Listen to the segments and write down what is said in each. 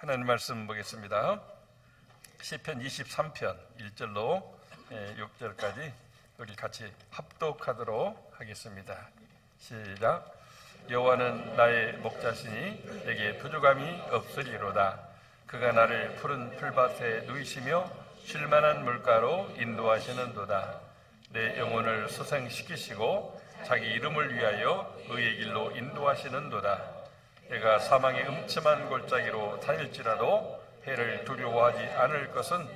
하나님 말씀 보겠습니다. 시편 23편 1절로 6절까지 우리 같이 합독하도록 하겠습니다. 시작. 여호와는 나의 목자시니 내게 부족함이 없으리로다. 그가 나를 푸른 풀밭에 누이시며 쉴만한 물가로 인도하시는도다. 내 영혼을 소생시키시고 자기 이름을 위하여 의의 길로 인도하시는도다. 내가 사망의 음침한 골짜기로 다닐지라도 해를 두려워하지 않을 것은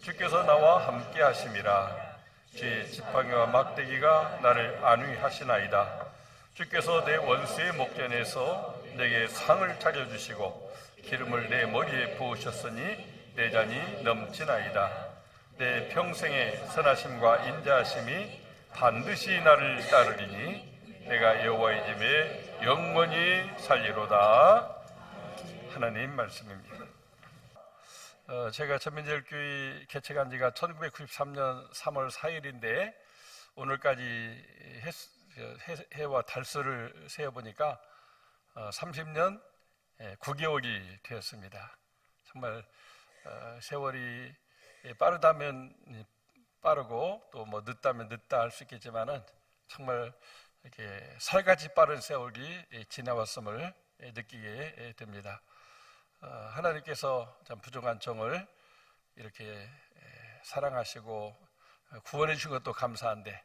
주께서 나와 함께 하심이라. 주의 지팡이와 막대기가 나를 안위하시나이다. 주께서 내 원수의 목전에서 내게 상을 차려주시고 기름을 내 머리에 부으셨으니 내 잔이 넘치나이다. 내 평생의 선하심과 인자하심이 반드시 나를 따르리니 내가 여호와의 집에 영원히 살리로다. 하나님 말씀입니다. 제가 전민제일교회 개척한 지가 1993년 3월 4일인데 오늘까지 해와 달수를 세어보니까 30년 9개월이 되었습니다. 정말 세월이 빠르다면 빠르고 또 뭐 늦다면 늦다 할 수 있겠지만은 정말 이렇게 살같이 빠른 세월이 지나왔음을 느끼게 됩니다. 하나님께서 참 부족한 종을 이렇게 사랑하시고 구원해 주신 것도 감사한데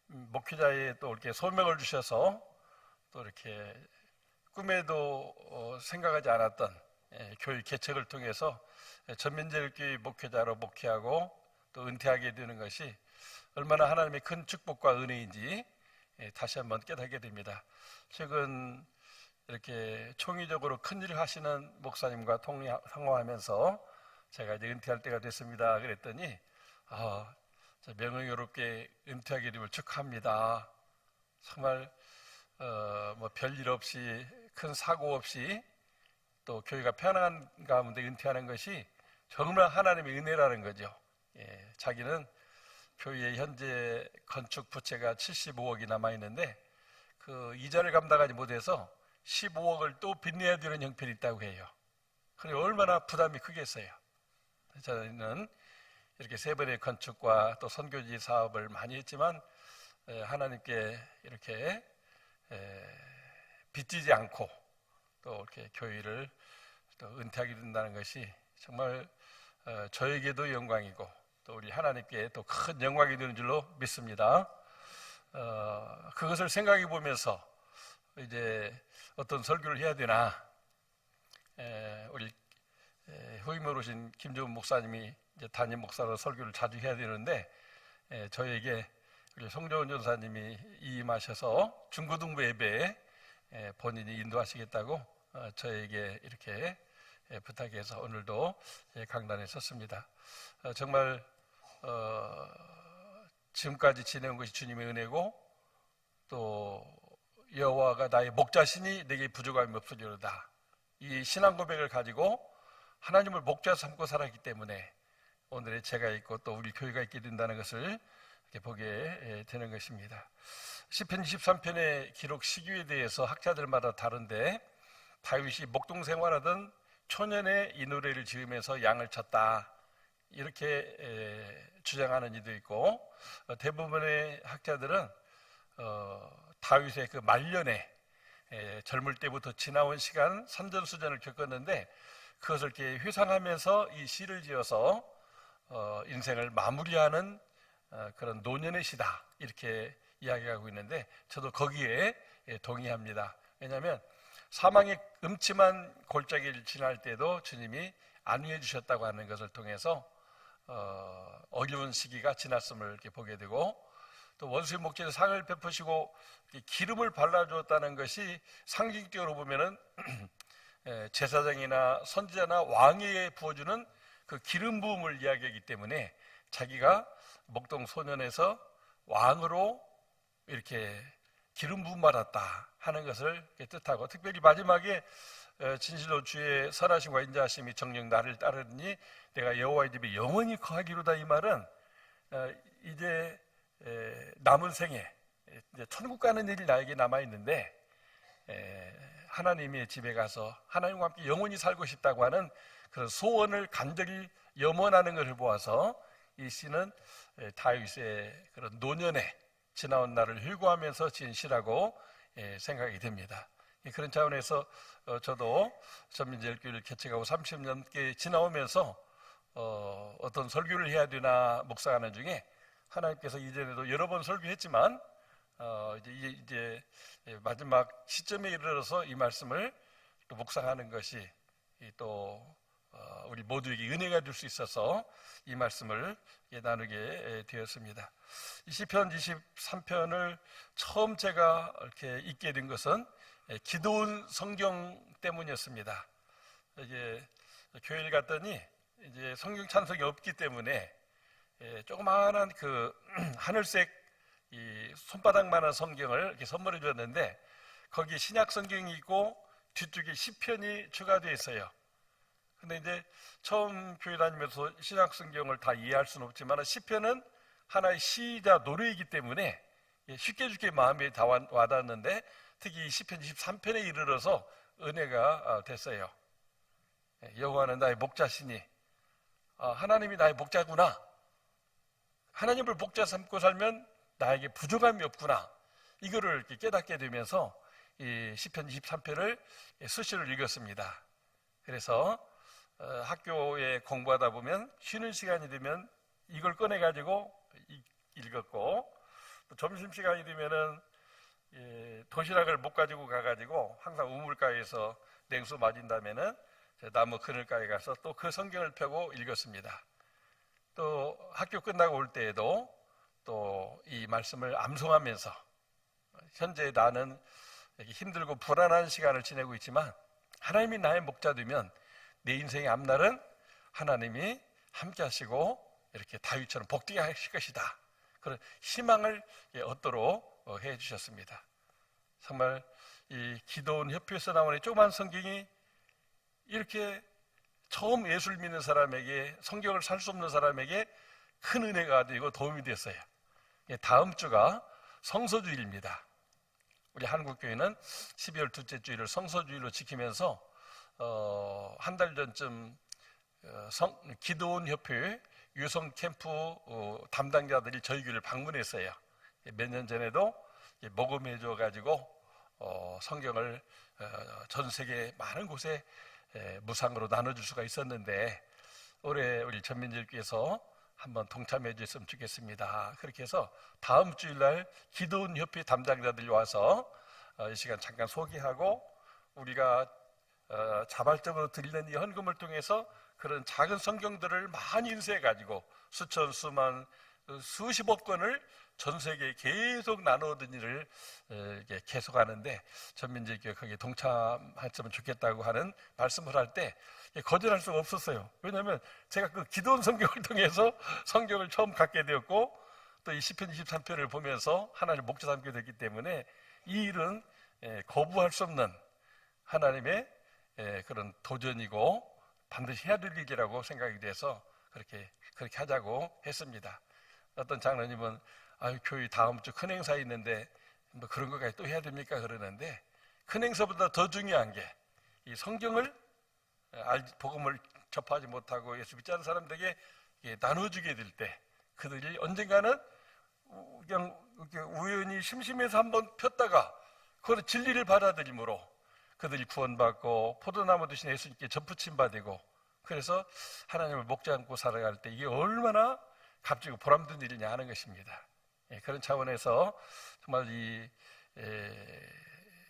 목회자에 또 이렇게 소명을 주셔서 또 이렇게 꿈에도 생각하지 않았던 교회 개척을 통해서 전민제일교회 목회자로 목회하고 또 은퇴하게 되는 것이 얼마나 하나님의 큰 축복과 은혜인지 다시 한번 깨닫게 됩니다. 최근 이렇게 총의적으로 큰 일을 하시는 목사님과 통화하면서 제가 이제 은퇴할 때가 됐습니다. 그랬더니 명예롭게 은퇴하게 됨을 축하합니다. 정말 뭐 별일 없이 큰 사고 없이 또 교회가 편안한 가운데 은퇴하는 것이 정말 하나님의 은혜라는 거죠. 자기는 교회의 현재 건축 부채가 75억이 남아있는데 그 이자를 감당하지 못해서 15억을 또 빚내야 되는 형편이 있다고 해요. 그래 얼마나 부담이 크겠어요. 저는 이렇게 세 번의 건축과 또 선교지 사업을 많이 했지만 하나님께 이렇게 빚지지 않고 또 이렇게 교회를 또 은퇴하게 된다는 것이 정말 저에게도 영광이고 또 우리 하나님께 또 큰 영광이 되는 줄로 믿습니다. 그것을 생각해 보면서 이제 어떤 설교를 해야 되나 우리 후임으로 오신 김정은 목사님이 이제 담임 목사로 설교를 자주 해야 되는데 저에게 우리 송정은 전사님이 이임하셔서 중고등부 예배에 본인이 인도하시겠다고 저에게 이렇게 부탁해서 오늘도 강단에 섰습니다. 정말 지금까지 지내온 것이 주님의 은혜고 또 여호와가 나의 목자시니 내게 부족함이 없으리로다. 이 신앙 고백을 가지고 하나님을 목자 삼고 살았기 때문에 오늘의 제가 있고 또 우리 교회가 있게 된다는 것을 이렇게 보게 되는 것입니다. 시편 23편의 기록 시기에 대해서 학자들마다 다른데 다윗이 목동 생활하던 초년에 이 노래를 지으면서 양을 쳤다 이렇게 주장하는 이도 있고 대부분의 학자들은 다윗의 그 말년에 젊을 때부터 지나온 시간 선전수전을 겪었는데 그것을 이렇게 회상하면서 이 시를 지어서 인생을 마무리하는 그런 노년의 시다 이렇게 이야기하고 있는데 저도 거기에 동의합니다. 왜냐하면 사망의 음침한 골짜기를 지날 때도 주님이 안위해 주셨다고 하는 것을 통해서 어려운 시기가 지났음을 이렇게 보게 되고 또 원수의 목전에 상을 베푸시고 기름을 발라주었다는 것이 상징적으로 보면은 제사장이나 선지자나 왕에게 부어주는 그 기름 부음을 이야기하기 때문에 자기가 목동 소년에서 왕으로 이렇게 기름 부음 받았다 하는 것을 뜻하고 특별히 마지막에 진실로 주의 선하심과 인자하심이 정녕 나를 따르니 내가 여호와의 집에 영원히 거하기로다. 이 말은 이제 남은 생에 이제 천국 가는 일이 나에게 남아 있는데 하나님의 집에 가서 하나님과 함께 영원히 살고 싶다고 하는 그런 소원을 간절히 염원하는 것을 보아서 이 시는 다윗의 그런 노년에 지나온 날을 회고하면서 지은 시라고 생각이 됩니다. 그런 차원에서 저도 전민제일교회를 개척하고 30년께 지나오면서 어떤 설교를 해야 되나 묵상하는 중에 하나님께서 이전에도 여러 번 설교했지만 이제 마지막 시점에 이르러서 이 말씀을 또 묵상하는 것이 또 우리 모두에게 은혜가 될 수 있어서 이 말씀을 나누게 되었습니다. 이 시편 23편을 처음 제가 이렇게 읽게 된 것은 기도원 성경 때문이었습니다. 이제 교회를 갔더니 이제 성경 찬송이 없기 때문에 조그마한 그 하늘색 이 손바닥만한 성경을 이렇게 선물해 주었는데 거기 신약 성경이 있고 뒤쪽에 시편이 추가되어 있어요. 근데 이제 처음 교회 다니면서 신약 성경을 다 이해할 수는 없지만 시편은 하나의 시이자 노래이기 때문에 쉽게 마음에 다 와닿았는데 특히 이 시편 23편에 이르러서 은혜가 됐어요. 여호와는 나의 목자시니 하나님이 나의 목자구나. 하나님을 목자 삼고 살면 나에게 부족함이 없구나. 이거를 이렇게 깨닫게 되면서 이 시편 23편을 수시로 읽었습니다. 그래서 학교에 공부하다 보면 쉬는 시간이 되면 이걸 꺼내가지고 읽었고 또 점심시간이 되면은 도시락을 못 가지고 가가지고 항상 우물가에서 냉수 맞은다면은 나무 그늘가에 가서 또 그 성경을 펴고 읽었습니다. 또 학교 끝나고 올 때에도 또 이 말씀을 암송하면서 현재 나는 힘들고 불안한 시간을 지내고 있지만 하나님이 나의 목자 되면 내 인생의 앞날은 하나님이 함께 하시고 이렇게 다윗처럼 복되게 하실 것이다. 그런 희망을 얻도록 해 주셨습니다. 정말 이 기도원 협회에서 나오는 조그만 성경이 이렇게 처음 예수를 믿는 사람에게 성경을 살 수 없는 사람에게 큰 은혜가 되고 도움이 됐어요. 다음 주가 성서주일입니다. 우리 한국교회는 12월 둘째 주일을 성서주일로 지키면서 한 달 전쯤 기도원 협회 유성 캠프 담당자들이 저희 교회를 방문했어요. 몇 년 전에도 모금해 줘 가지고 성경을 전 세계 많은 곳에 무상으로 나눠줄 수가 있었는데 올해 우리 전민들께서 한번 동참해 주셨으면 좋겠습니다. 그렇게 해서 다음 주일날 기도원 협회 담당자들이 와서 이 시간 잠깐 소개하고 우리가 자발적으로 드리는 이 헌금을 통해서 그런 작은 성경들을 많이 인쇄해 가지고 수천 수만 수십억 권을 전 세계에 계속 나누는 일을 계속하는데 전민제교회 거기에 동참했으면 좋겠다고 하는 말씀을 할 때 거절할 수가 없었어요. 왜냐하면 제가 그 기도원 성경을 통해서 성경을 처음 갖게 되었고 또 이 시편 23편을 보면서 하나님을 목자 삼게 됐기 때문에 이 일은 거부할 수 없는 하나님의 그런 도전이고 반드시 해야 될 일이라고 생각이 돼서 그렇게 하자고 했습니다. 어떤 장로님은 교회 다음 주 큰 행사 있는데 뭐 그런 것까지 또 해야 됩니까? 그러는데 큰 행사보다 더 중요한 게 이 성경을 복음을 접하지 못하고 예수 믿지 않는 사람들에게 나눠주게 될 때 그들이 언젠가는 그냥 우연히 심심해서 한번 폈다가 그걸 진리를 받아들임으로 그들이 구원받고 포도나무 드신 예수님께 접붙임 받고 그래서 하나님을 목자 안고 살아갈 때 이게 얼마나 값지고 보람된 일이냐 하는 것입니다. 그런 차원에서 정말 이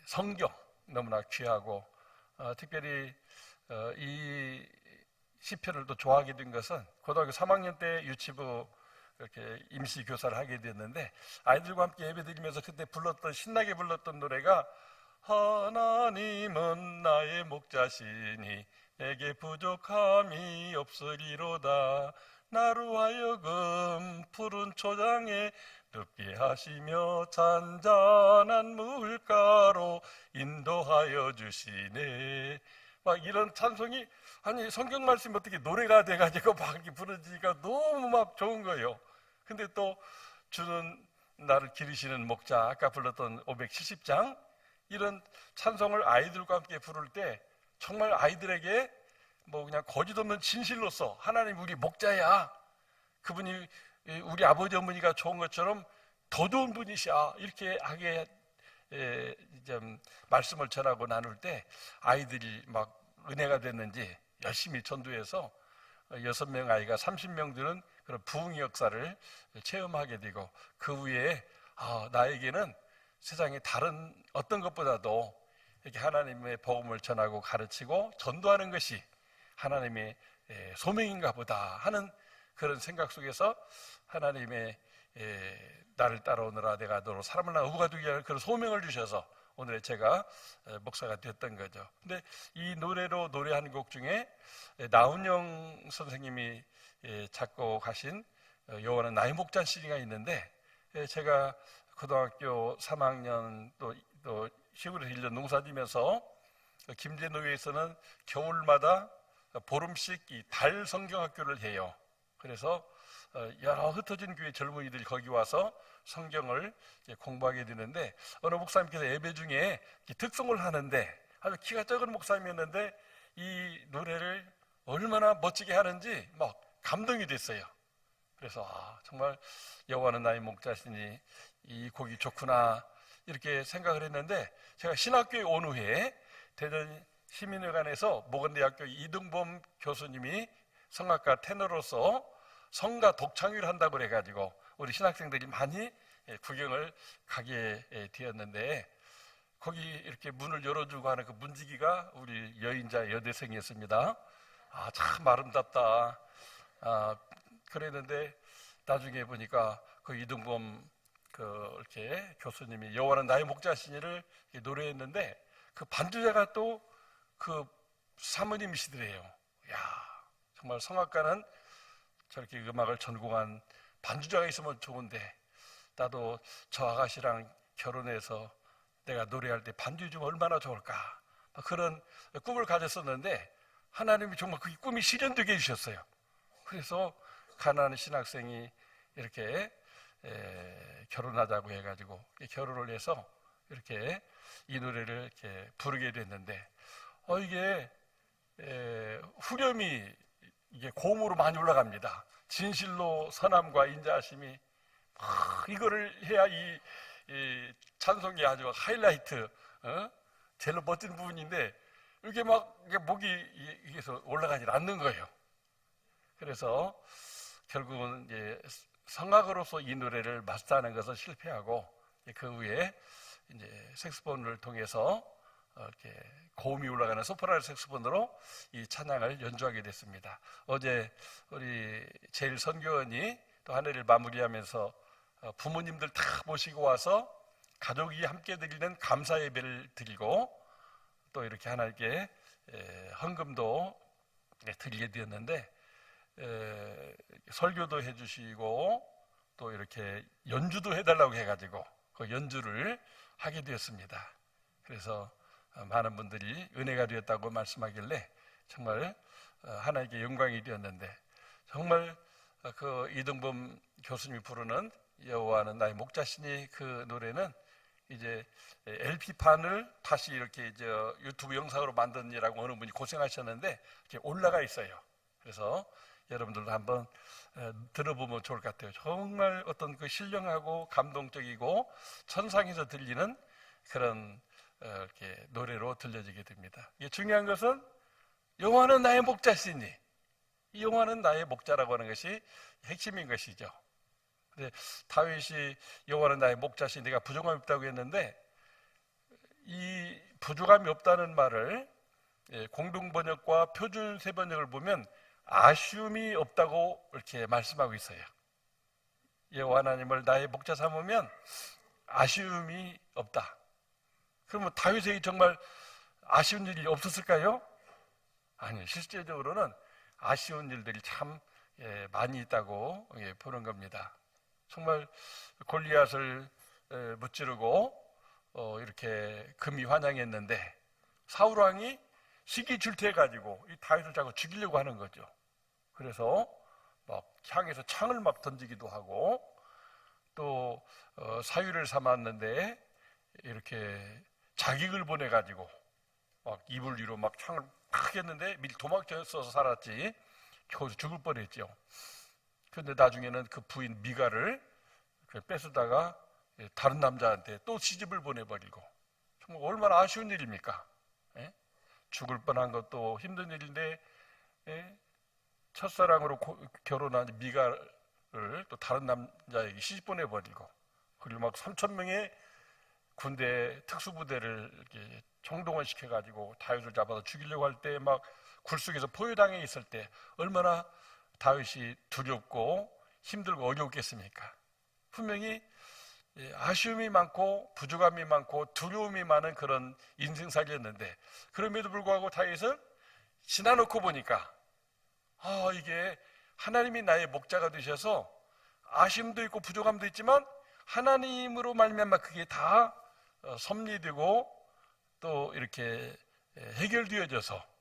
성경 너무나 귀하고 특별히 이 시편을 또 좋아하게 된 것은 고등학교 3학년 때 유치부 이렇게 임시 교사를 하게 됐는데 아이들과 함께 예배드리면서 그때 신나게 불렀던 노래가 하나님은 나의 목자시니 내게 부족함이 없으리로다. 나로 하여금 푸른 초장에 눕게 하시며 잔잔한 물가로 인도하여 주시네. 막 이런 찬송이 아니 성경 말씀이 어떻게 노래가 돼가지고 막 이렇게 부르지니까 너무 막 좋은 거예요. 근데 또 주는 나를 기르시는 목자 아까 불렀던 570장 이런 찬송을 아이들과 함께 부를 때 정말 아이들에게 뭐 그냥 거짓 없는 진실로서 하나님 우리 목자야. 그분이 우리 아버지 어머니가 좋은 것처럼 더 좋은 분이시야. 이렇게 하게 좀 말씀을 전하고 나눌 때 아이들이 막 은혜가 됐는지 열심히 전도해서 6명 아이가 30명 되는 그런 부흥의 역사를 체험하게 되고, 그 후에 나에게는 세상에 다른 어떤 것보다도 이렇게 하나님의 복음을 전하고 가르치고 전도하는 것이 하나님의 소명인가 보다 하는 그런 생각 속에서 하나님의 나를 따라오느라 내가 너로 사람을 낳아 후가 되게 하는 그런 소명을 주셔서 오늘의 제가 목사가 됐던 거죠. 근데 이 노래로 노래한 곡 중에 나훈영 선생님이 작곡하신 여호와는 나의 목자 CD가 있는데, 제가 고등학교 3학년 또 시골에서 1년 농사지면서 김제노예에서는 겨울마다 보름씩 이 달 성경학교를 해요. 그래서 여러 흩어진 교회 젊은이들이 거기 와서 성경을 공부하게 되는데, 어느 목사님께서 예배 중에 특송을 하는데 아주 키가 작은 목사님이었는데 이 노래를 얼마나 멋지게 하는지 막 감동이 됐어요. 그래서 정말 여호와는 나의 목자시니 이 곡이 좋구나 이렇게 생각을 했는데, 제가 신학교에 온 후에 대전 시민회관에서 모건대학교 이등범 교수님이 성악가 테너로서 성가 독창회를 한다고 해가지고 우리 신학생들이 많이 구경을 가게 되었는데, 거기 이렇게 문을 열어주고 하는 그 문지기가 우리 여인자 여대생이었습니다. 참 아름답다. 그랬는데 나중에 보니까 그 이등범 이렇게 교수님이 여호와는 나의 목자시니를 노래했는데, 그 반주자가 또 그 사모님이시더래요. 정말 성악가는 저렇게 음악을 전공한 반주자가 있으면 좋은데, 나도 저 아가씨랑 결혼해서 내가 노래할 때 반주 좀 얼마나 좋을까, 그런 꿈을 가졌었는데 하나님이 정말 그 꿈이 실현되게 해주셨어요. 그래서 가난한 신학생이 이렇게 결혼하자고 해가지고 결혼을 해서 이렇게 이 노래를 이렇게 부르게 됐는데, 이게 후렴이 이게 고음으로 많이 올라갑니다. 진실로 선함과 인자하심이 이거를 해야 이 찬송이 아주 하이라이트, 제일 멋진 부분인데 이게 막 목이 이게서 올라가지 않는 거예요. 그래서 결국은 이제 성악으로서 이 노래를 마스터하는 것을 실패하고, 그 후에 이제 색소폰을 통해서 이렇게 고음이 올라가는 소프라노 색소폰으로 이 찬양을 연주하게 됐습니다. 어제 우리 제일 선교원이 또 한 해를 마무리하면서 부모님들 다 모시고 와서 가족이 함께 드리는 감사 예배를 드리고 또 이렇게 하나님께 헌금도 드리게 되었는데, 설교도 해주시고 또 이렇게 연주도 해달라고 해가지고 그 연주를 하게 되었습니다. 그래서 많은 분들이 은혜가 되었다고 말씀하길래 정말 하나님께 영광이 되었는데, 정말 그 이등범 교수님이 부르는 여호와는 나의 목자시니 그 노래는 이제 LP판을 다시 이렇게 유튜브 영상으로 만드느라고 어느 분이 고생하셨는데 이렇게 올라가 있어요. 그래서 여러분들도 한번 들어보면 좋을 것 같아요. 정말 어떤 그 신령하고 감동적이고 천상에서 들리는 그런 이렇게 노래로 들려지게 됩니다. 이게 중요한 것은 여호와는 나의 목자시니, 이 여호와는 나의 목자라고 하는 것이 핵심인 것이죠. 근데 다윗이 여호와는 나의 목자시니 내가 부족함이 없다고 했는데, 이 부족함이 없다는 말을 공동 번역과 표준 세 번역을 보면 아쉬움이 없다고 이렇게 말씀하고 있어요. 여호와 하나님을 나의 목자 삼으면 아쉬움이 없다. 그러면 다윗에게 정말 아쉬운 일이 없었을까요? 아니요. 실제적으로는 아쉬운 일들이 참 많이 있다고 보는 겁니다. 정말 골리앗을 무찌르고 이렇게 금이 환영했는데 사울 왕이 시기 질투해가지고 이 다윗을 자꾸 죽이려고 하는 거죠. 그래서 막 향해서 창을 막 던지기도 하고, 또 사위를 삼았는데 이렇게 자객을 보내가지고 막 이불 위로 막 창을 팍 하겠는데 미리 도망쳐서 살았지 거기서 죽을 뻔했죠. 그런데 나중에는 그 부인 미가를 뺏으다가 다른 남자한테 또 시집을 보내버리고, 정말 얼마나 아쉬운 일입니까? 예? 죽을 뻔한 것도 힘든 일인데, 예? 첫사랑으로 결혼한 미가를 또 다른 남자에게 시집 보내버리고, 그리고 막 3,000명의 군대 특수부대를 이렇게 총동원 시켜가지고 다윗을 잡아서 죽이려고 할 때 막 굴속에서 포효당해 있을 때 얼마나 다윗이 두렵고 힘들고 어려웠겠습니까? 분명히 아쉬움이 많고 부족함이 많고 두려움이 많은 그런 인생살이였는데, 그럼에도 불구하고 다윗은 지나놓고 보니까 이게 하나님이 나의 목자가 되셔서 아쉬움도 있고 부족함도 있지만 하나님으로 말미암아 그게 다 섭리되고 또 이렇게 해결되어져서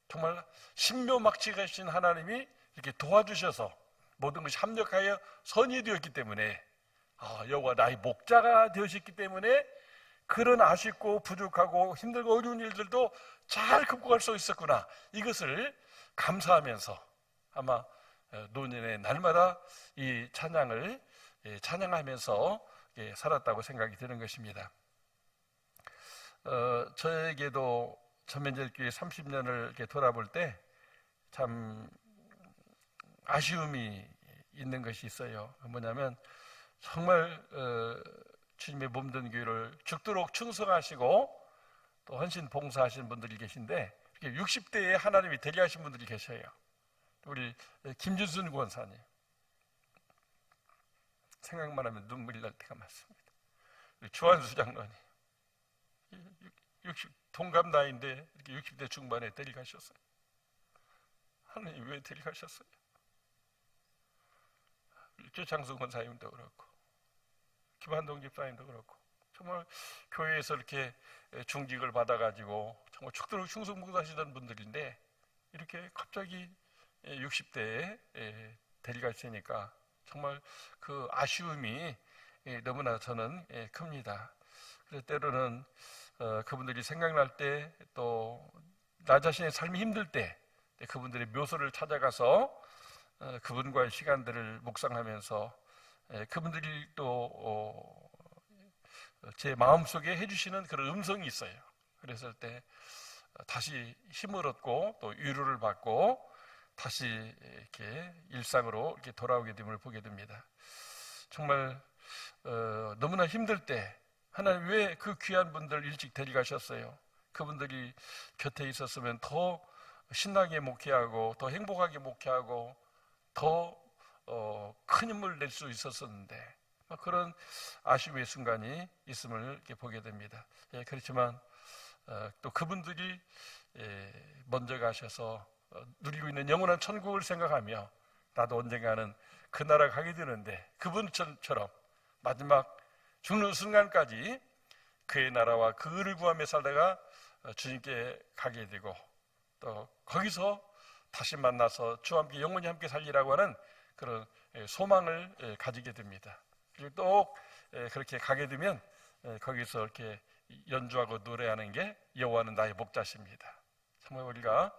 정말 신묘막측하신 하나님이 이렇게 도와주셔서 모든 것이 합력하여 선이 되었기 때문에 여호와 나의 목자가 되셨기 때문에 그런 아쉽고 부족하고 힘들고 어려운 일들도 잘 극복할 수 있었구나, 이것을 감사하면서 아마 노년의 날마다 이 찬양을 찬양하면서 살았다고 생각이 드는 것입니다. 저에게도 전면절교회 30년을 이렇게 돌아볼 때 참 아쉬움이 있는 것이 있어요. 뭐냐면 정말 주님의 몸된 교회를 죽도록 충성하시고 또 헌신 봉사하시는 분들이 계신데 60대에 하나님이 대리하신 분들이 계셔요. 우리 김준순 권사님, 생각만 하면 눈물이 날 때가 많습니다. 우리 주한수 장로님, 60 동갑 나이인데 이렇게 60대 중반에 데려가셨어요. 하나님 왜 데려가셨어요? 장수 권사님도 그렇고 김한동 집사님도 그렇고 정말 교회에서 이렇게 중직을 받아가지고 정말 죽도록 충성봉사하시던 분들인데 이렇게 갑자기 60대에 데려가시니까 정말 그 아쉬움이 너무나 저는 큽니다. 그래서 때로는 그분들이 생각날 때 또 나 자신의 삶이 힘들 때 그분들의 묘소를 찾아가서 그분과의 시간들을 묵상하면서 그분들이 또 제 마음속에 해주시는 그런 음성이 있어요. 그랬을 때 다시 힘을 얻고 또 위로를 받고 다시 이렇게 일상으로 이렇게 돌아오게 됨을 보게 됩니다. 정말 너무나 힘들 때 하나님 왜 그 귀한 분들 일찍 데려가셨어요? 그분들이 곁에 있었으면 더 신나게 목회하고 더 행복하게 목회하고 더 큰 힘을 낼 수 있었었는데 그런 아쉬움의 순간이 있음을 이렇게 보게 됩니다. 그렇지만 또 그분들이 먼저 가셔서 누리고 있는 영원한 천국을 생각하며 나도 언젠가는 그 나라 가게 되는데 그분처럼 마지막 죽는 순간까지 그의 나라와 그 의를 구하며 살다가 주님께 가게 되고 또 거기서 다시 만나서 주와 함께 영원히 함께 살리라고 하는 그런 소망을 가지게 됩니다. 그리고 또 그렇게 가게 되면 거기서 이렇게 연주하고 노래하는 게 여호와는 나의 목자십니다. 정말 우리가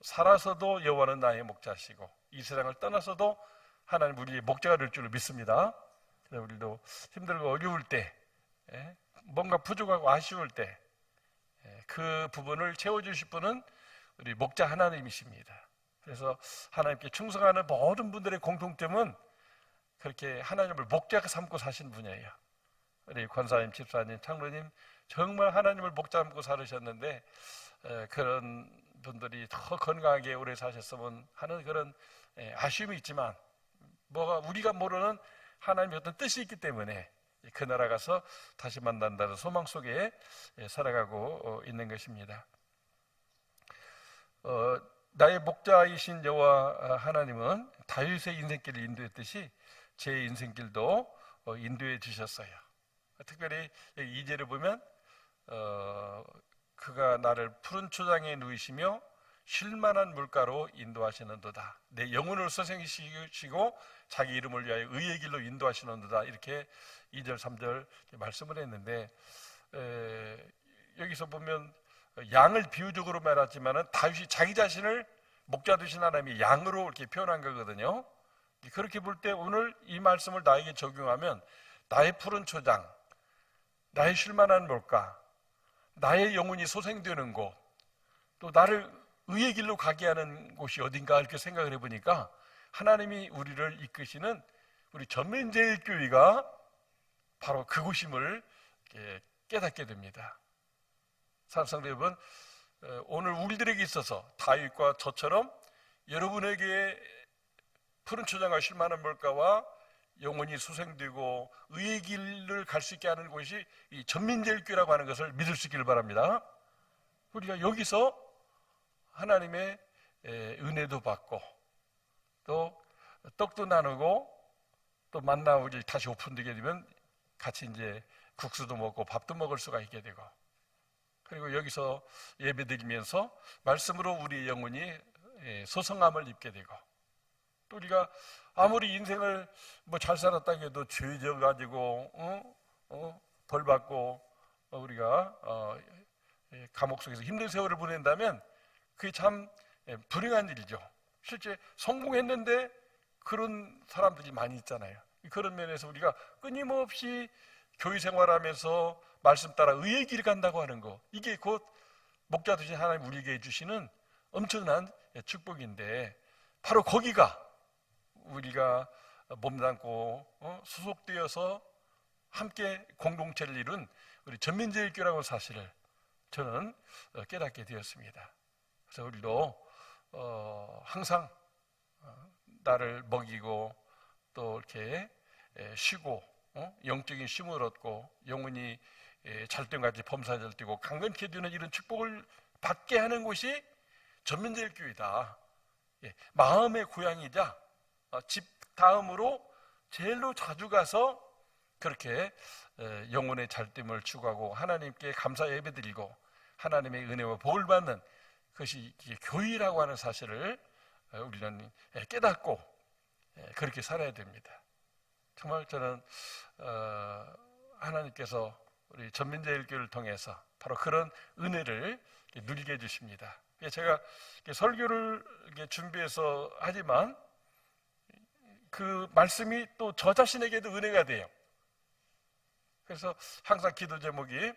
살아서도 여호와는 나의 목자시고 이 세상을 떠나서도 하나님 우리의 목자가 될 줄을 믿습니다. 그래서 우리도 힘들고 어려울 때 뭔가 부족하고 아쉬울 때 그 부분을 채워주실 분은 우리 목자 하나님이십니다. 그래서 하나님께 충성하는 모든 분들의 공통점은 그렇게 하나님을 목자가 삼고 사신 분이에요. 우리 권사님, 집사님, 장로님 정말 하나님을 목자 삼고 살으셨는데 그런 분들이 더 건강하게 오래 사셨으면 하는 그런 아쉬움이 있지만 뭐가 우리가 모르는 하나님의 어떤 뜻이 있기 때문에 그 나라 가서 다시 만난다는 소망 속에 살아가고 있는 것입니다. 나의 목자이신 여호와 하나님은 다윗의 인생길을 인도했듯이 제 인생길도 인도해 주셨어요. 특별히 2절을 보면 그가 나를 푸른 초장에 누이시며 쉴만한 물가로 인도하시는도다. 내 영혼을 선생시키시고 자기 이름을 위하여 의의 길로 인도하시는도다. 이렇게 2절 3절 말씀을 했는데 여기서 보면 양을 비유적으로 말하지만은 다윗이 자기 자신을 목자 되신 하나님이 양으로 이렇게 표현한 거거든요. 그렇게 볼 때 오늘 이 말씀을 나에게 적용하면 나의 푸른 초장, 나의 쉴만한 물가, 나의 영혼이 소생되는 곳, 또 나를 의의 길로 가게 하는 곳이 어딘가 이렇게 생각을 해보니까 하나님이 우리를 이끄시는 우리 전민제일교회가 바로 그곳임을 깨닫게 됩니다. 사랑하는 성도 여러분, 오늘 우리들에게 있어서 다윗과 저처럼 여러분에게 푸른 초장과 쉴만한 물가와 영혼이 소생되고 의의 길을 갈 수 있게 하는 곳이 이 전민제일교회라고 하는 것을 믿을 수 있기를 바랍니다. 우리가 여기서 하나님의 은혜도 받고 또 떡도 나누고 또 만나 우리 다시 오픈되게 되면 같이 이제 국수도 먹고 밥도 먹을 수가 있게 되고, 그리고 여기서 예배드리면서 말씀으로 우리 영혼이 소성함을 입게 되고, 또 우리가 아무리 인생을 뭐 잘 살았다 해도 죄 져가지고 벌 받고 우리가 감옥 속에서 힘든 세월을 보낸다면 그게 참 불행한 일이죠. 실제 성공했는데 그런 사람들이 많이 있잖아요. 그런 면에서 우리가 끊임없이 교회 생활하면서 말씀 따라 의의 길 간다고 하는 거, 이게 곧 목자 되신 하나님 우리에게 해주시는 엄청난 축복인데, 바로 거기가 우리가 몸담고 소속되어서 함께 공동체를 이룬 우리 전민제일교회라고 사실을 저는 깨닫게 되었습니다. 그래서 우리도 항상 나를 먹이고 또 이렇게 쉬고 영적인 쉼을 얻고 영혼이 잘때같이 범사잘 뛰고 강건케 되는 이런 축복을 받게 하는 곳이 전민제일교회다. 마음의 고향이자 집 다음으로 제일로 자주 가서 그렇게 영혼의 잘됨을 추구하고 하나님께 감사 예배드리고 하나님의 은혜와 복을 받는 그것이 교회라고 하는 사실을 우리는 깨닫고 그렇게 살아야 됩니다. 정말 저는 하나님께서 우리 전민제일교회를 통해서 바로 그런 은혜를 누리게 해주십니다. 제가 설교를 준비해서 하지만 그 말씀이 또 저 자신에게도 은혜가 돼요. 그래서 항상 기도 제목이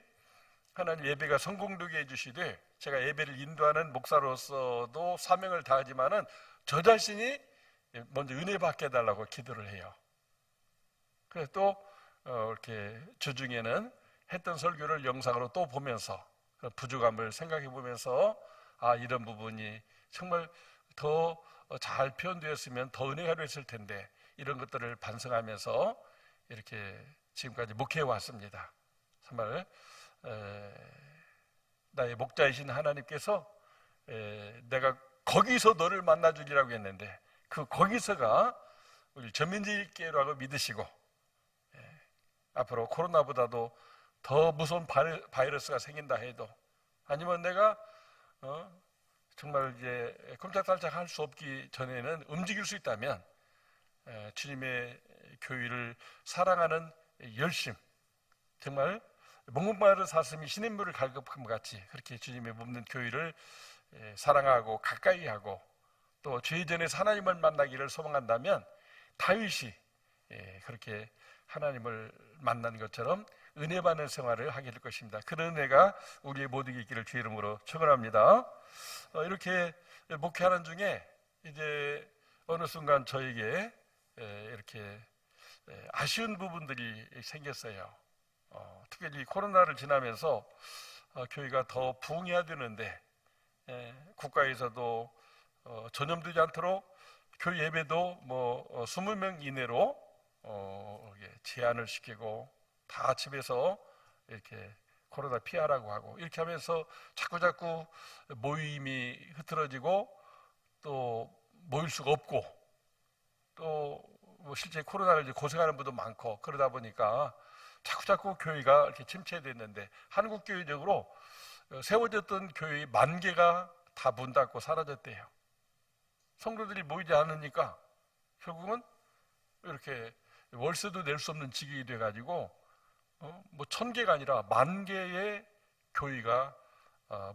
하나님 예배가 성공되게 해주시되, 제가 예배를 인도하는 목사로서도 사명을 다하지만은 저 자신이 먼저 은혜 받게 해달라고 기도를 해요. 그래서 또 이렇게 주중에는 했던 설교를 영상으로 또 보면서 부족함을 생각해 보면서 이런 부분이 정말 더 잘 표현되었으면 더 은혜가 됐을 텐데, 이런 것들을 반성하면서 이렇게 지금까지 목회해 왔습니다. 정말 나의 목자이신 하나님께서 내가 거기서 너를 만나주리라고 했는데 그 거기서가 우리 전민제일교회라고 믿으시고, 앞으로 코로나보다도 더 무서운 바이러스가 생긴다 해도, 아니면 내가 정말 이제 꼼짝달짝 할 수 없기 전에는 움직일 수 있다면 주님의 교회를 사랑하는 열심, 정말 몽고마을 사슴이 시냇물을 갈급함 같이 그렇게 주님의 몸는 교회를 사랑하고 가까이 하고 또 죄 전에 하나님을 만나기를 소망한다면 다윗이 그렇게 하나님을 만난 것처럼 은혜 받는 생활을 하게 될 것입니다. 그런 은혜가 우리의 모두에게 있기를 주의 이름으로 축원합니다. 이렇게 목회하는 중에 이제 어느 순간 저에게 이렇게 아쉬운 부분들이 생겼어요. 특별히 코로나를 지나면서 교회가 더 부흥해야 되는데 국가에서도 전염되지 않도록 교회 예배도 20명 이내로 제한을 시키고 다 집에서 이렇게 코로나 피하라고 하고, 이렇게 하면서 자꾸 모임이 흐트러지고 또 모일 수가 없고 또 실제 코로나를 고생하는 분도 많고, 그러다 보니까 자꾸 교회가 이렇게 침체됐는데, 한국 교회적으로 세워졌던 교회의 10,000개가 다 문 닫고 사라졌대요. 성도들이 모이지 않으니까 결국은 이렇게 월세도 낼 수 없는 지경이 돼가지고 1,000개가 아니라 10,000개의 교회가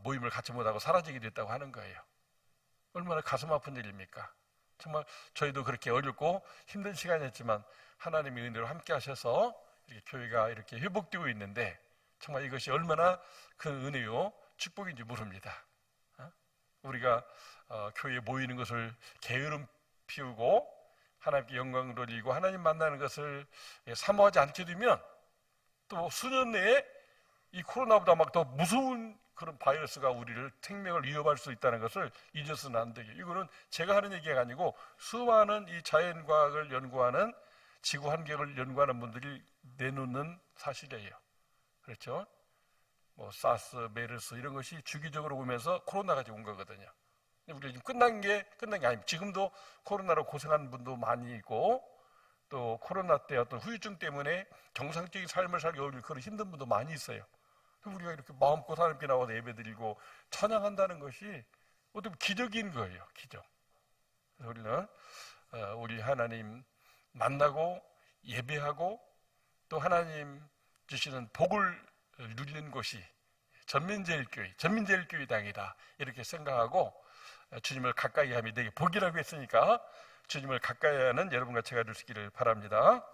모임을 갖지 못하고 사라지게 됐다고 하는 거예요. 얼마나 가슴 아픈 일입니까? 정말 저희도 그렇게 어렵고 힘든 시간이었지만 하나님의 은혜로 함께 하셔서 이렇게 교회가 이렇게 회복되고 있는데 정말 이것이 얼마나 큰 은혜요 축복인지 모릅니다. 우리가 교회에 모이는 것을 게으름 피우고 하나님께 영광을 돌리고 하나님 만나는 것을 사모하지 않게 되면 또 수년 내에 이 코로나보다 막 더 무서운 그런 바이러스가 우리를 생명을 위협할 수 있다는 것을 잊어서는 안 되게. 이거는 제가 하는 얘기가 아니고 수많은 이 자연과학을 연구하는 지구 환경을 연구하는 분들이 내놓는 사실이에요. 그렇죠? 뭐 사스, 메르스 이런 것이 주기적으로 오면서 코로나가 온 거거든요. 우리가 지금 끝난 게 아닙니다. 지금도 코로나로 고생하는 분도 많이 있고 또 코로나 때 어떤 후유증 때문에 정상적인 삶을 살기 어려운 그런 힘든 분도 많이 있어요. 우리가 이렇게 마음껏 하나님께 나와서 예배드리고 찬양한다는 것이 어떻게 기적인 거예요. 기적. 그래서 우리는 우리 하나님 만나고 예배하고 또 하나님 주시는 복을 누리는 곳이 전민제일교회당이다 이렇게 생각하고 주님을 가까이 함이 내게 복이라고 했으니까 주님을 가까이 하는 여러분과 제가 될 수 있기를 바랍니다.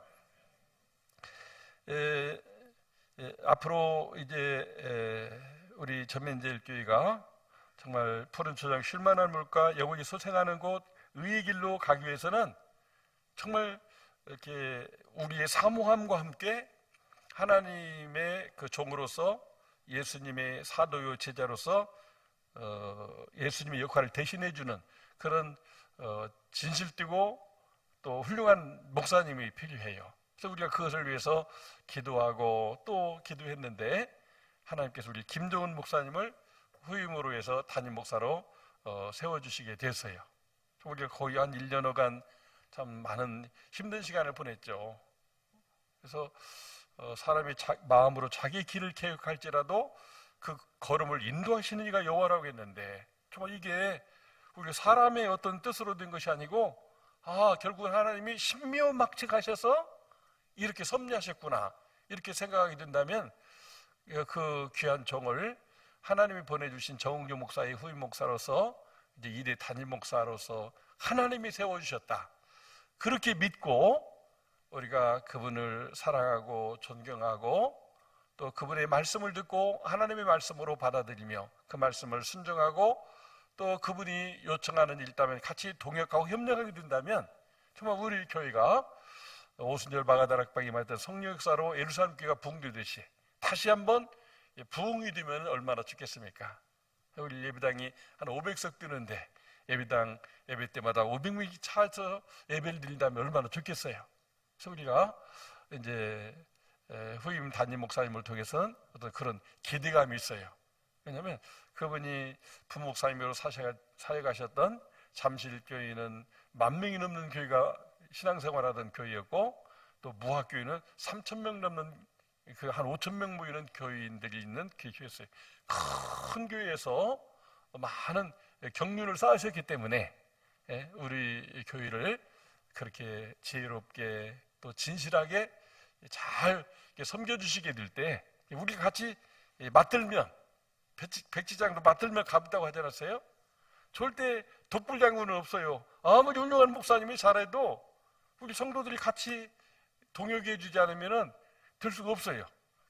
앞으로 이제 우리 전민제일교회가 정말 푸른 초장 쉴만한 물가 영혼이 소생하는 곳 의의 길로 가기 위해서는 정말 이렇게 우리의 사모함과 함께 하나님의 그 종으로서 예수님의 사도요 제자로서 예수님의 역할을 대신해 주는 그런 진실되고 또 훌륭한 목사님이 필요해요. 그래서 우리가 그것을 위해서 기도하고 또 기도했는데 하나님께서 우리 김종은 목사님을 후임으로 해서 담임 목사로 세워주시게 됐어요. 우리가 거의 한 1년여간 참 많은 힘든 시간을 보냈죠. 그래서 사람이 마음으로 자기 길을 계획할지라도 그 걸음을 인도하시는 이가 여호와라고 했는데 정말 이게 우리가 사람의 어떤 뜻으로 된 것이 아니고 결국은 하나님이 신묘막측하셔서 이렇게 섭리하셨구나 이렇게 생각하게 된다면 그 귀한 종을 하나님이 보내주신 정은교 목사의 후임 목사로서 이제 2대 단임 목사로서 하나님이 세워주셨다 그렇게 믿고 우리가 그분을 사랑하고 존경하고 또 그분의 말씀을 듣고 하나님의 말씀으로 받아들이며 그 말씀을 순종하고 또 그분이 요청하는 일 있다면 같이 동역하고 협력하게 된다면 정말 우리 교회가 오순절 마가다락방이 말했던 성령 역사로 예루살렘 교회가 부흥되듯이 다시 한번 부흥이 되면 얼마나 좋겠습니까? 우리 예배당이 한 500석 뜨는데 예배당 예배 때마다 500명이 차서 예배를 드린다면 얼마나 좋겠어요. 그래서 우리가 이제 후임 담임 목사님을 통해서는 어떤 그런 기대감이 있어요. 왜냐하면 그분이 부목사님으로 사역하셨던 잠실교회는 10,000명이 넘는 교회가 신앙생활하던 교회였고 또 무학교회는 3,000명 넘는 그 한 5,000명 모이는 교인들이 있는 교회였어요. 큰 교회에서 많은 경륜을 쌓으셨기 때문에 우리 교회를 그렇게 지혜롭게 또 진실하게 잘 섬겨주시게 될 때 우리가 같이 맞들면 백지장도 맞들면 가볍다고 하지 않았어요? 절대 독불장군은 없어요. 아무리 훌륭한 목사님이 잘해도 우리 성도들이 같이 동역해 주지 않으면 될 수가 없어요.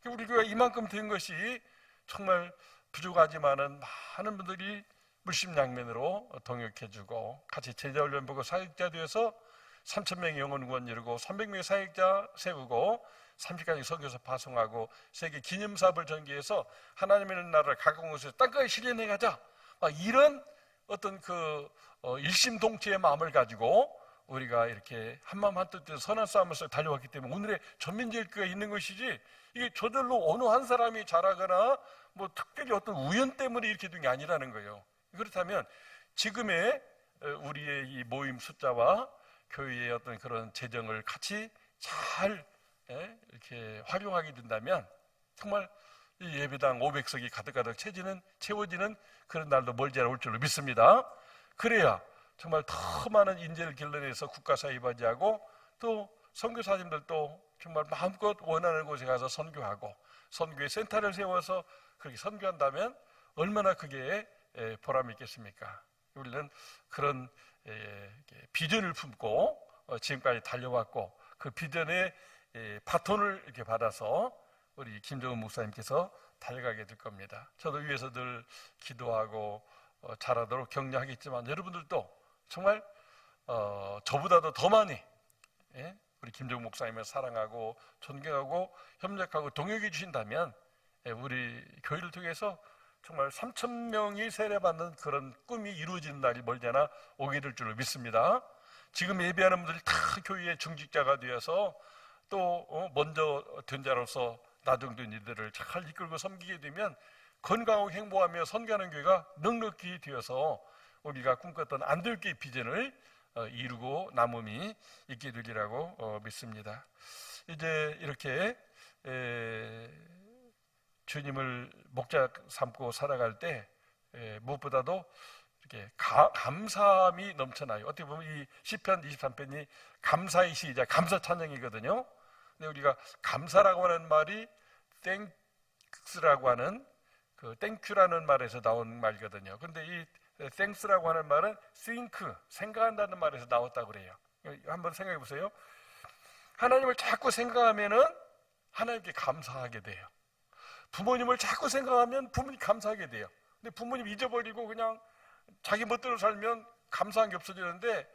우리 교회가 이만큼 된 것이 정말 부족하지만은 많은 분들이 물심양면으로 동역해 주고 같이 제자훈련 보고 사역자 되어서 3,000명의 영혼구원 이루고 300명의 사역자 세우고 30가지 선교사 파송하고 세계 기념사업을 전개해서 하나님의 나라를 가까운 곳에서 땅까지 실현해 가자. 이런 어떤 그 일심동체의 마음을 가지고 우리가 이렇게 한마음 한뜻 선한 싸움에서 달려왔기 때문에 오늘의 전민제일교회가 있는 것이지 이게 저절로 어느 한 사람이 잘하거나 뭐 특별히 어떤 우연 때문에 이렇게 된 게 아니라는 거예요. 그렇다면 지금의 우리의 이 모임 숫자와 교회의 어떤 그런 재정을 같이 잘 이렇게 활용하게 된다면 정말 이 예배당 500석이 가득가득 채워지는 그런 날도 멀지 않아 올 줄로 믿습니다. 그래야 정말 더 많은 인재를 길러내서 국가사회 이바지하고 또 선교사님들도 정말 마음껏 원하는 곳에 가서 선교하고 선교의 센터를 세워서 그렇게 선교한다면 얼마나 그게 보람이 있겠습니까? 우리는 그런 비전을 품고 지금까지 달려왔고, 그 비전의 바톤을 이렇게 받아서 우리 김정은 목사님께서 달려가게 될 겁니다. 저도 위에서 늘 기도하고 잘하도록 격려하겠지만, 여러분들도 정말 저보다도 더 많이 우리 김정은 목사님을 사랑하고 존경하고 협력하고 동역해 주신다면 우리 교회를 통해서 정말 3,000명이 세례받는 그런 꿈이 이루어지는 날이 멀지 않아 오게 될 줄로 믿습니다. 지금 예배하는 분들이 다 교회의 중직자가 되어서 또 먼저 된 자로서 나중된 이들을 잘 이끌고 섬기게 되면 건강하고 행복하며 선교하는 교회가 넉넉히 되어서 우리가 꿈꿨던 안들교회 비전을 이루고 남음이 있게 되리라고 믿습니다. 이제 이렇게 주님을 목자 삼고 살아갈 때 무엇보다도 이렇게 감사함이 넘쳐나요. 어떻게 보면 이 시편 23편이 감사의 시이자 감사 찬양이거든요. 근데 우리가 감사라고 하는 말이 thanks라고 하는 그 땡큐라는 말에서 나온 말이거든요. 근데 이 thanks라고 하는 말은 think, 생각한다는 말에서 나왔다고 그래요. 한번 생각해 보세요. 하나님을 자꾸 생각하면은 하나님께 감사하게 돼요. 부모님을 자꾸 생각하면 부모님 감사하게 돼요. 근데 부모님 잊어버리고 그냥 자기 멋대로 살면 감사한 게 없어지는데,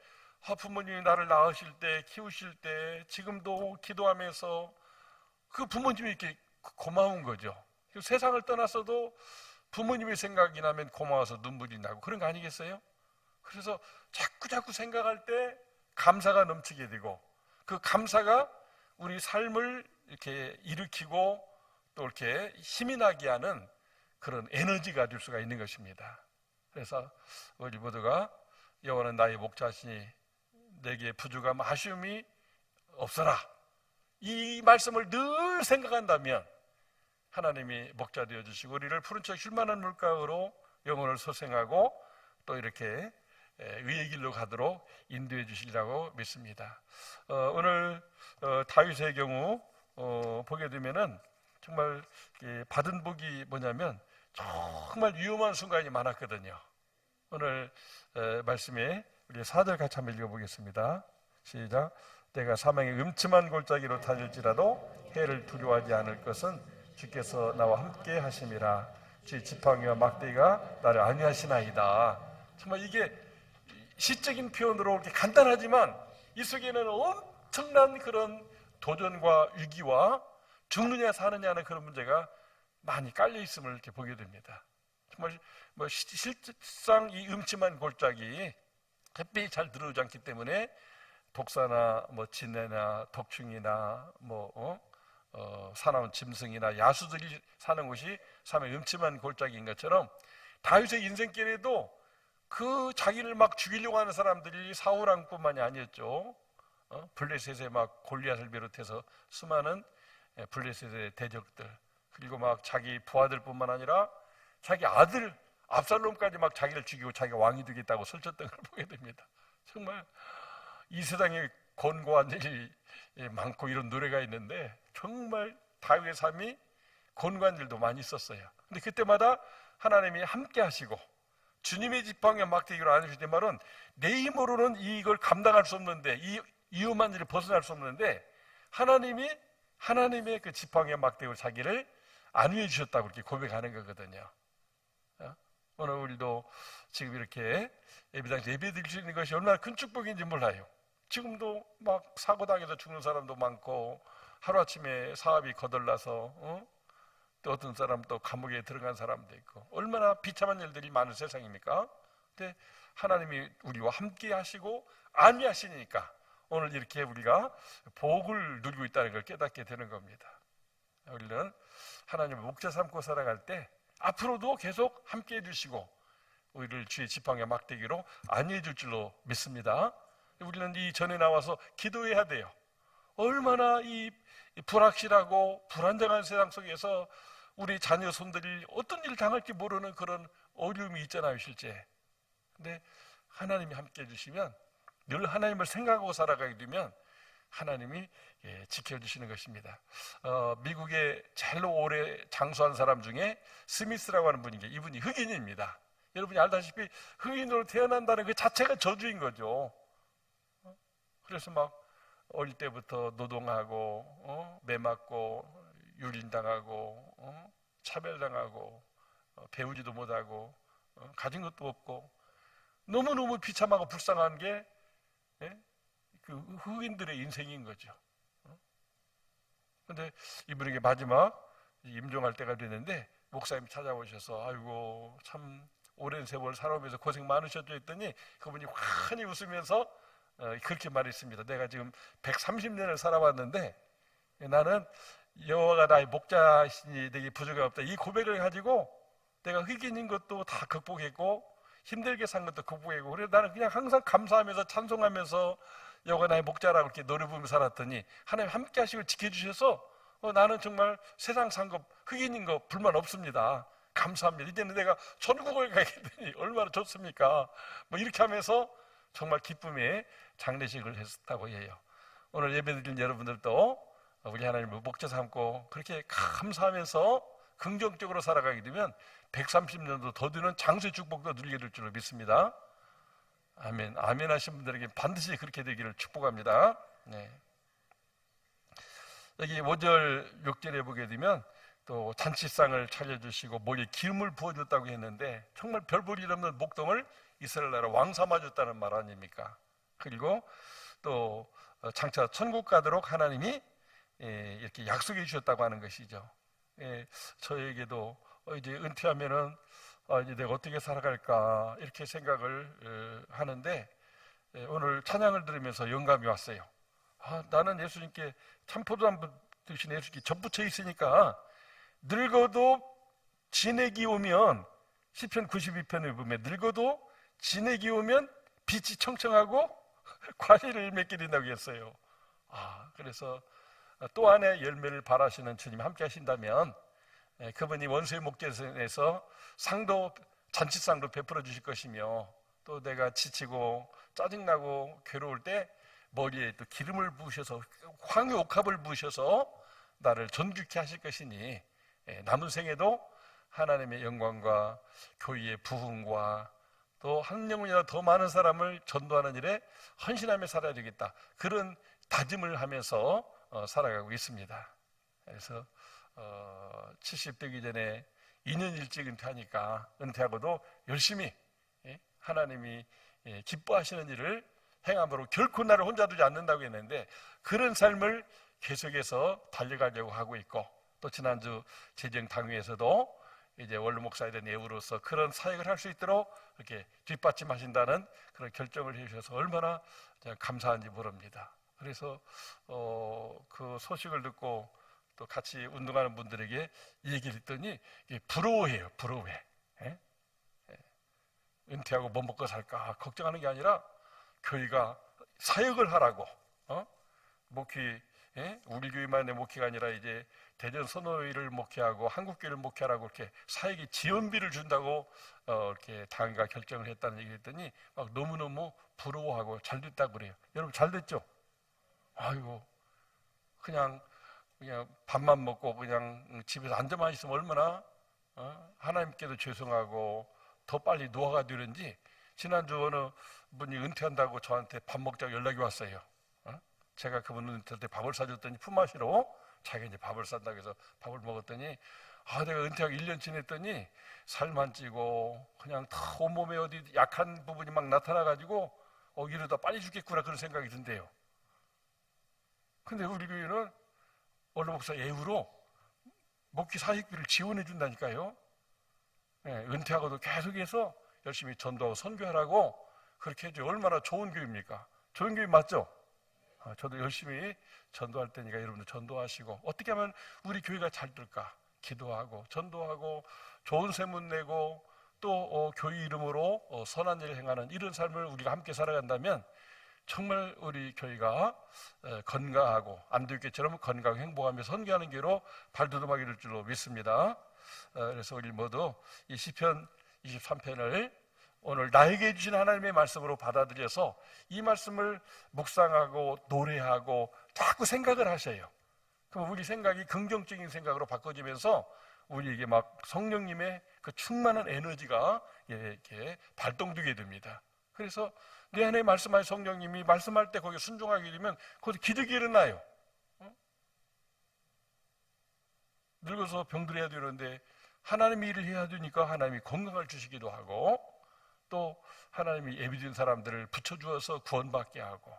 부모님이 나를 낳으실 때, 키우실 때, 지금도 기도하면서 그 부모님이 이렇게 고마운 거죠. 세상을 떠났어도 부모님의 생각이 나면 고마워서 눈물이 나고 그런 거 아니겠어요? 그래서 자꾸 생각할 때 감사가 넘치게 되고, 그 감사가 우리 삶을 이렇게 일으키고 또 이렇게 힘이 나게 하는 그런 에너지가 될 수가 있는 것입니다. 그래서 우리 모두가 여호와는 나의 목자시니 내게 부족함 아쉬움이 없어라, 이 말씀을 늘 생각한다면 하나님이 목자 되어주시고 우리를 푸른 척 쉴만한 물가로 영혼을 소생하고 또 이렇게 의의 길로 가도록 인도해 주시리라고 믿습니다. 오늘 다윗의 경우 보게 되면은 정말 받은 복이 뭐냐면 정말 위험한 순간이 많았거든요. 오늘 말씀에 우리 4절 같이 한번 읽어보겠습니다. 시작. 내가 사망의 음침한 골짜기로 다닐지라도 해를 두려워하지 않을 것은 주께서 나와 함께 하심이라. 주의 지팡이와 막대기가 나를 안위하시나이다. 정말 이게 시적인 표현으로 이렇게 간단하지만 이 속에는 엄청난 그런 도전과 위기와 죽느냐 사느냐는 그런 문제가 많이 깔려 있음을 이렇게 보게 됩니다. 정말 실상 이 음침한 골짜기 햇빛이 잘 들어오지 않기 때문에 독사나 진해나 덕충이나 사나운 짐승이나 야수들이 사는 곳이 사람의 음침한 골짜기인 것처럼 다윗의 인생길에도 그 자기를 막 죽이려고 하는 사람들이 사울 왕뿐만이 아니었죠. 블레셋의 막 골리앗을 비롯해서 수많은 블레셋의 대적들, 그리고 막 자기 부하들뿐만 아니라 자기 아들 압살롬까지 막 자기를 죽이고 자기가 왕이 되겠다고 설쳤던 걸 보게 됩니다. 정말 이 세상에 권고한 일이 많고 이런 노래가 있는데 정말 다윗의 삶이 권고한 일도 많이 있었어요. 근데 그때마다 하나님이 함께 하시고 주님의 지팡이와 막대기로 안으실 말은 내 힘으로는 이걸 감당할 수 없는데, 이 위험한 일을 벗어날 수 없는데 하나님의 그 지팡이와 막대기로 자기를 안위해 주셨다고 이렇게 고백하는 거거든요. 오늘 우리도 지금 이렇게 예배당에서 예배 드릴 수 있는 것이 얼마나 큰 축복인지 몰라요. 지금도 막 사고당해서 죽는 사람도 많고 하루아침에 사업이 거덜나서 또 어떤 사람 또 감옥에 들어간 사람도 있고 얼마나 비참한 일들이 많은 세상입니까? 근데 하나님이 우리와 함께 하시고 안위하시니까 오늘 이렇게 우리가 복을 누리고 있다는 걸 깨닫게 되는 겁니다. 우리는 하나님을 목자 삼고 살아갈 때 앞으로도 계속 함께 해주시고 우리를 주의 지팡이와 막대기로 안위해 줄 줄로 믿습니다. 우리는 이 전에 나와서 기도해야 돼요. 얼마나 이 불확실하고 불안정한 세상 속에서 우리 자녀 손들이 어떤 일을 당할지 모르는 그런 어려움이 있잖아요, 실제. 근데 하나님이 함께 해주시면 늘 하나님을 생각하고 살아가게 되면 하나님이 지켜주시는 것입니다. 미국에 제일 오래 장수한 사람 중에 스미스라고 하는 분인 게 이분이 흑인입니다. 여러분이 알다시피 흑인으로 태어난다는 그 자체가 저주인 거죠. 그래서 막 어릴 때부터 노동하고 매 맞고 유린당하고 차별당하고 배우지도 못하고 가진 것도 없고 너무너무 비참하고 불쌍한 게 그 흑인들의 인생인 거죠. 그런데 이분에게 마지막 임종할 때가 됐는데 목사님이 찾아오셔서 아이고 참 오랜 세월 살아오면서 고생 많으셨죠 했더니 그분이 환히 웃으면서 그렇게 말했습니다. 내가 지금 130년을 살아왔는데 나는 여호와가 나의 목자시니 내게 부족함이 없다. 이 고백을 가지고 내가 흑인인 것도 다 극복했고 힘들게 산 것도 극복했고 그래서 나는 그냥 항상 감사하면서 찬송하면서 여호와가 나의 목자라고 이렇게 노래 부르며 살았더니 하나님 함께 하시고 지켜주셔서 나는 정말 세상 산 것 흑인인 거 불만 없습니다. 감사합니다. 이제는 내가 천국을 가게 되니 얼마나 좋습니까? 뭐 이렇게 하면서 정말 기쁨의 장례식을 했다고 해요. 오늘 예배드린 여러분들도 우리 하나님을 목자 삼고 그렇게 감사하면서 긍정적으로 살아가게 되면 130년도 더 되는 장수의 축복도 누리게 될 줄로 믿습니다. 아멘. 아멘 하신 분들에게 반드시 그렇게 되기를 축복합니다. 네. 여기 5절 6절에 보게 되면 또 잔치상을 차려주시고 머리에 기름을 부어줬다고 했는데 정말 별 볼 일 없는 목동을 이스라엘 나라 왕 삼아줬다는 말 아닙니까? 그리고 또 장차 천국 가도록 하나님이 이렇게 약속해 주셨다고 하는 것이죠. 저에게도 이제 은퇴하면은 이제 내가 어떻게 살아갈까 이렇게 생각을 하는데 오늘 찬양을 들으면서 영감이 왔어요. 나는 예수님께 참포도나무 드신 예수님께 접붙여 있으니까 늙어도 진액이 오면 시편 92편에 보면 늙어도 진액이 오면 빛이 청청하고 과실을 맺게 된다고 했어요. 그래서 또 하나의 열매를 바라시는 주님 함께 하신다면 그분이 원수의 목전에서 잔치상도 베풀어 주실 것이며 또 내가 지치고 짜증나고 괴로울 때 머리에 또 기름을 부으셔서 황유 옥합을 부으셔서 나를 존귀케 하실 것이니 남은 생에도 하나님의 영광과 교회의 부흥과 또 한 영혼이라도 더 많은 사람을 전도하는 일에 헌신하며 살아야 되겠다. 그런 다짐을 하면서 살아가고 있습니다. 그래서 70 되기 전에 2년 일찍 은퇴하니까 은퇴하고도 열심히 하나님이 기뻐하시는 일을 행함으로 결코 나를 혼자 두지 않는다고 했는데 그런 삶을 계속해서 달려가려고 하고 있고 또 지난주 재정당회에서도 이제 원로 목사에 대한 예우로서 그런 사역을 할 수 있도록 이렇게 뒷받침하신다는 그런 결정을 해주셔서 얼마나 감사한지 모릅니다. 그래서 그 소식을 듣고 또 같이 운동하는 분들에게 얘기를 했더니 부러워해요. 부러워해. 은퇴하고 뭐 먹고 살까 걱정하는 게 아니라 교회가 사역을 하라고 목회 우리 교회만의 목회가 아니라 이제 대전 선호회를 목회하고 한국교회를 목회하라고 이렇게 사역에 지원비를 준다고 이렇게 당회가 결정을 했다는 얘기를 했더니 막 너무너무 부러워하고 잘 됐다고 그래요. 여러분 잘 됐죠? 아이고 그냥 밥만 먹고 그냥 집에서 앉아만 있으면 얼마나 하나님께도 죄송하고 더 빨리 노화가 되는지 지난주 어느 분이 은퇴한다고 저한테 밥 먹자고 연락이 왔어요. 제가 그분 은퇴할 때 밥을 사줬더니 품앗이로 자기가 이제 밥을 산다고 해서 밥을 먹었더니 내가 은퇴하고 1년 지냈더니 살만 찌고 그냥 다 온몸에 어디 약한 부분이 막 나타나가지고 이러다 빨리 죽겠구나 그런 생각이 든대요. 근데 우리 교회는 원로 목사 예우로 목회 사역비를 지원해 준다니까요. 은퇴하고도 계속해서 열심히 전도하고 선교하라고 그렇게 해줘요. 얼마나 좋은 교회입니까? 좋은 교회 맞죠? 저도 열심히 전도할 테니까 여러분들 전도하시고 어떻게 하면 우리 교회가 잘 될까? 기도하고 전도하고 좋은 세문 내고 또 교회 이름으로 선한 일을 행하는 이런 삶을 우리가 함께 살아간다면 정말 우리 교회가 건강하고 안도교회처럼 건강하고 행복하며 선교하는 교회로 발돋움하게 될 줄로 믿습니다. 그래서 우리 모두 이 시편 23편을 오늘 나에게 주신 하나님의 말씀으로 받아들여서 이 말씀을 묵상하고 노래하고 자꾸 생각을 하셔요. 그럼 우리 생각이 긍정적인 생각으로 바꿔지면서 우리에게 막 성령님의 그 충만한 에너지가 이렇게 발동되게 됩니다. 그래서 내 안에 말씀하신 성령님이 말씀할 때 거기에 순종하게 되면 거기서 기적이 일어나요. 늙어서 병들어야 되는데 하나님이 일을 해야 되니까 하나님이 건강을 주시기도 하고, 또 하나님이 예비된 사람들을 붙여주어서 구원받게 하고,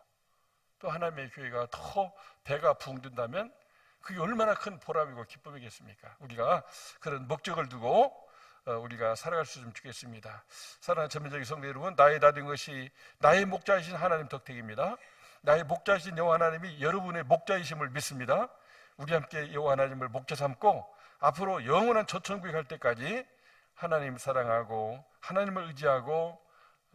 또 하나님의 교회가 더 배가 부흥된다면 그게 얼마나 큰 보람이고 기쁨이겠습니까? 우리가 그런 목적을 두고 우리가 살아갈 수 있으면 좋겠습니다. 사랑하는 전민적인 성도 여러분, 나의 다 된 것이 나의 목자이신 하나님 덕택입니다. 나의 목자이신 여호와 하나님이 여러분의 목자이심을 믿습니다. 우리 함께 여호와 하나님을 목자 삼고 앞으로 영원한 저천국에 갈 때까지 하나님 사랑하고 하나님을 의지하고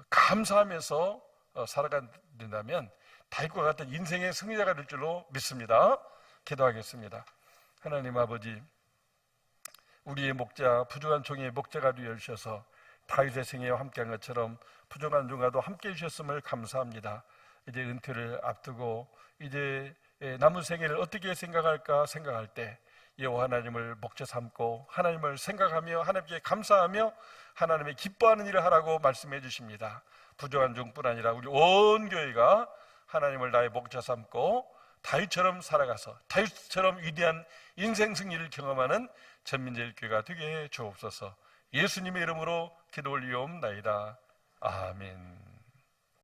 감사하면서 살아간다면 다윗과 같은 인생의 승리자가 될 줄로 믿습니다. 기도하겠습니다. 하나님 아버지, 우리의 목자, 부족한 종의 목자가 되어 주셔서 다윗의 생애와 함께한 것처럼 부족한 종과도 함께해 주셨음을 감사합니다. 이제 은퇴를 앞두고 이제 남은 생애를 어떻게 생각할까 생각할 때 여호와 하나님을 목자 삼고 하나님을 생각하며 하나님께 감사하며 하나님의 기뻐하는 일을 하라고 말씀해 주십니다. 부족한 종뿐 아니라 우리 온 교회가 하나님을 나의 목자 삼고 다윗처럼 살아가서 다윗처럼 위대한 인생 승리를 경험하는 전민제일교회가 되게 해 주옵소서. 예수님의 이름으로 기도 올리옵나이다. 아멘.